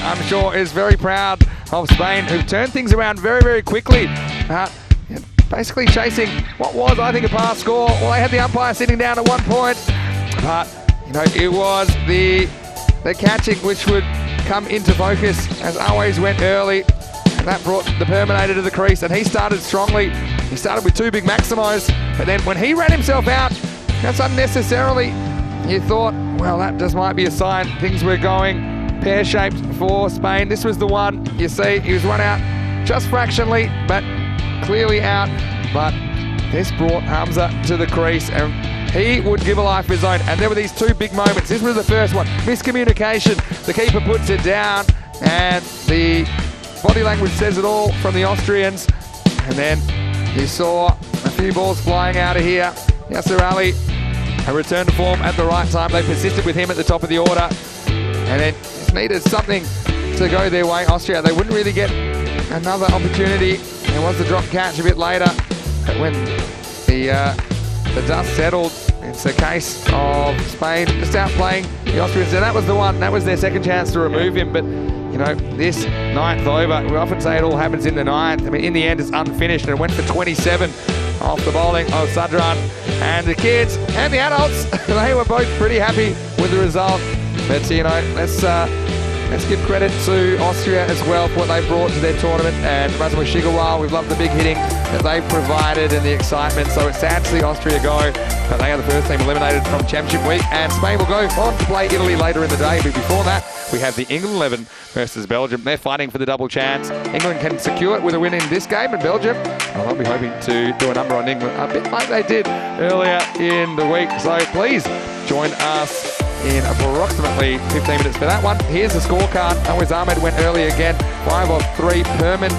I'm sure, is very proud of Spain, who've turned things around very, very quickly. Basically chasing what was, I think, a pass score. Well, they had the umpire sitting down at one point, but it was the catching which would come into focus as always went early, and that brought the Perminator to the crease, and he started strongly. He started with two big Maximos, but then when he ran himself out, that's unnecessarily, you thought, well, that just might be a sign things were going pear-shaped for Spain. This was the one, you see, he was run out just fractionally, but clearly out. But this brought Hamza to the crease, and he would give a life of his own. And there were these two big moments. This was the first one. Miscommunication. The keeper puts it down, and the body language says it all from the Austrians. And then you saw a few balls flying out of here. Yasser Ali, a return to form at the right time. They persisted with him at the top of the order, and then just needed something to go their way. Austria, they wouldn't really get another opportunity. There was the drop catch a bit later, but when the dust settled, it's a case of Spain just outplaying the Austrians. And that was the one, that was their second chance to remove him. But this ninth over, we often say it all happens in the ninth. I mean, in the end, it's unfinished, and it went for 27 off the bowling of Sadran. And the kids and the adults, they were both pretty happy with the result. But let's give credit to Austria as well for what they brought to their tournament. And Razamu Shigawa, we've loved the big hitting that they provided and the excitement. So it's sad to see Austria go, but they are the first team eliminated from Championship Week. And Spain will go on to play Italy later in the day. But before that, we have the England 11 versus Belgium. They're fighting for the double chance. England can secure it with a win in this game, and Belgium, well, I'll be hoping to do a number on England, a bit like they did earlier in the week. So please join us in approximately 15 minutes for that one. Here's the scorecard. Always Ahmed went early again. 5 of 3. Perman,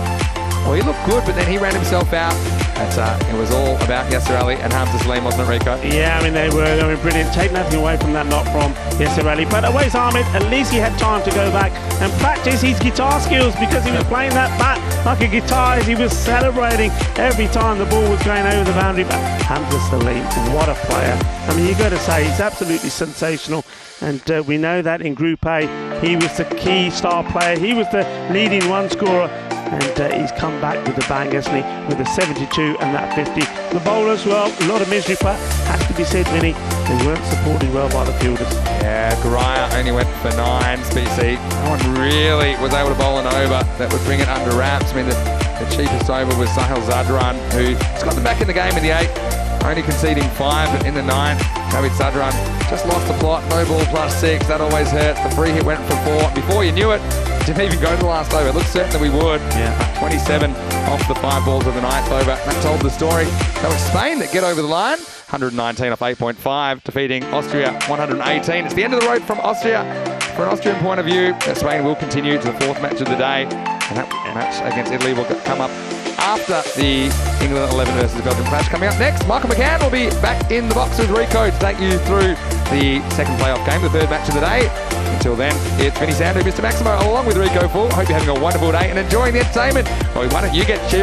well, he looked good, but then he ran himself out. It was all about Yasser Ali and Hamza Salim, wasn't it, Rico? Yeah, I mean, they were brilliant. Take nothing away from that knock from Yasser Ali. But Awais Ahmed, at least he had time to go back and practice his guitar skills, because he was playing that bat like a guitar as he was celebrating every time the ball was going over the boundary. But Hamza Salim, what a player. I mean, you got to say, he's absolutely sensational. And we know that in Group A, he was the key star player. He was the leading run scorer. And he's come back with a bang, hasn't he? With a 72 and that 50. The bowlers, well, a lot of misery, but has to be said, Vinny, they weren't supported well by the fielders. Yeah, Garaya only went for 9s, but you see, no one really was able to bowl an over that would bring it under wraps. I mean, the cheapest over was Sahil Zadran, who's got them back in the game in the 8th, only conceding 5, but in the 9th, David Zadran just lost the plot. No ball +6, that always hurts. The free hit went for 4. Before you knew it, didn't even go to the last over. It looked certain that we would. Yeah. 27 off the 5 balls of the 9th over. That told the story. So it's Spain that get over the line. 119 off 8.5, defeating Austria 118. It's the end of the road from Austria. From an Austrian point of view, Spain will continue to the 4th match of the day. And that match against Italy will come up after the England 11 versus Belgium clash. Coming up next, Michael McCann will be back in the box with Rico to take you through the second playoff game, the 3rd match of the day. Until then, it's Vinny Sandu, Mr. Maximo, along with Rico Full. Hope you're having a wonderful day and enjoying the entertainment. Well, why don't you get cheered?